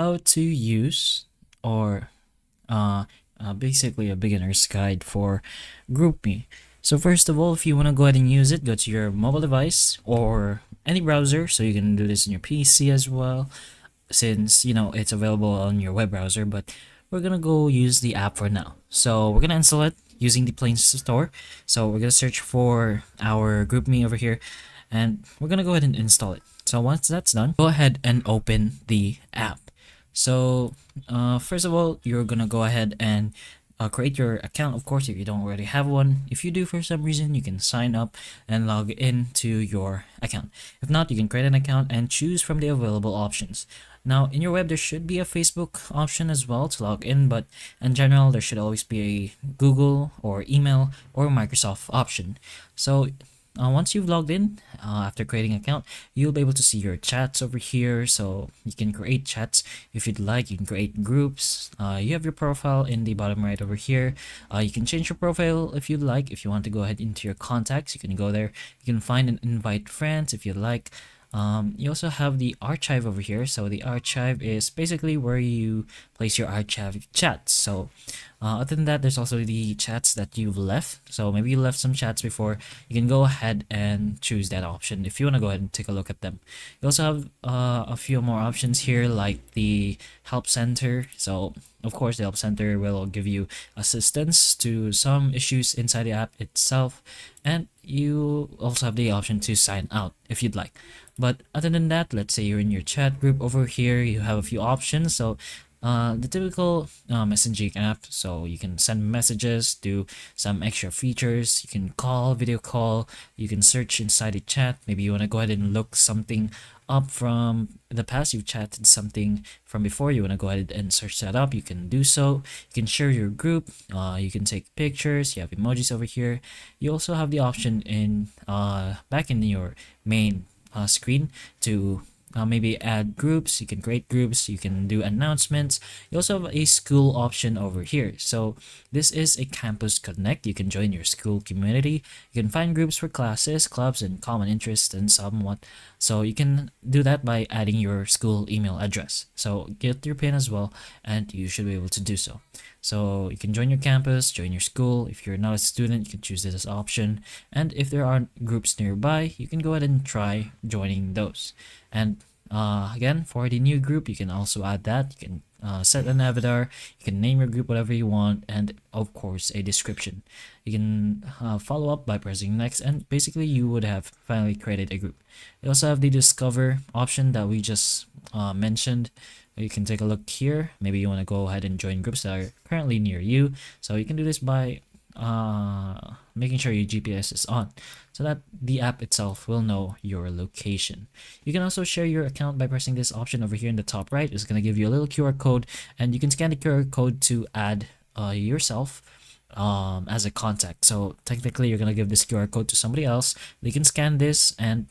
How to use or basically a beginner's guide for GroupMe. So first of all, if you want to go ahead and use it, go to your mobile device or any browser. So you can do this in your PC as well, since it's available on your web browser. But we're gonna go use the app for now. So we're gonna install it using the Play Store. So we're gonna search for our GroupMe over here, and we're gonna go ahead and install it. So once that's done, go ahead and open the app. So first of all, you're gonna go ahead and create your account, of course, if you don't already have one. If you do for some reason, you can sign up and log into your account. If not, you can create an account and choose from the available options. Now in your web, there should be a Facebook option as well to log in, but in general, there should always be a Google or email or Microsoft option. So once you've logged in, after creating an account, you'll be able to see your chats over here. So you can create chats if you'd like. You can create groups. You have your profile in the bottom right over here. You can change your profile if you'd like. If you want to go ahead into your contacts, you can go there. You can find and invite friends if you'd like. You also have the archive over here. So the archive is basically where you place your archive chats. So other than that, there's also the chats that you've left. So maybe you left some chats before. You can go ahead and choose that option if you want to go ahead and take a look at them. You also have a few more options here, like the help center. So of course, the help center will give you assistance to some issues inside the app itself, and you also have the option to sign out if you'd like. But other than that, let's say you're in your chat group over here, you have a few options. So the typical messaging app, so you can send messages, do some extra features. You can call, video call, you can search inside the chat. Maybe you want to go ahead and look something up from the past. You've chatted something from before, you want to go ahead and search that up, you can do so. You can share your group, you can take pictures, you have emojis over here. You also have the option in back in your main screen to maybe add groups. You can create groups, you can do announcements. You also have a school option over here. So this is a campus connect. You can join your school community. You can find groups for classes, clubs, and common interests and somewhat. So you can do that by adding your school email address. So get your PIN as well, and you should be able to do so. So you can join your campus, join your school. If you're not a student, you can choose this as option. And if there aren't groups nearby, you can go ahead and try joining those. And again, for the new group, you can also add that. You can set an avatar, you can name your group whatever you want, and of course a description. You can follow up by pressing next, and basically you would have finally created a group. You also have the discover option that we just mentioned. You can take a look here. Maybe you want to go ahead and join groups that are currently near you. So you can do this by making sure your GPS is on, so that the app itself will know your location. You can also share your account by pressing this option over here in the top right. It's going to give you a little QR code, and you can scan the QR code to add yourself as a contact. So technically you're going to give this QR code to somebody else. They can scan this, and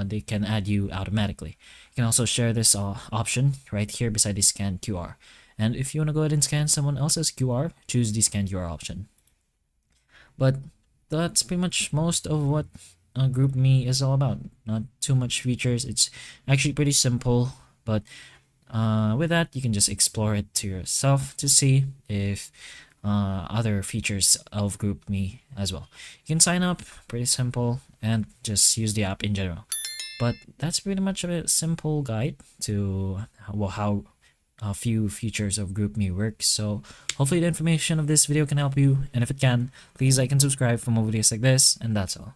they can add you automatically. You can also share this option right here beside the scan QR. And if you want to go ahead and scan someone else's QR, choose the scan QR option. But that's pretty much most of what GroupMe is all about. Not too much features. It's actually pretty simple, but with that, you can just explore it to yourself to see if other features of GroupMe as well. You can sign up, pretty simple, and just use the app in general. But that's pretty much a simple guide to how a few features of GroupMe work. So hopefully the information of this video can help you, and if it can, please like and subscribe for more videos like this, and that's all.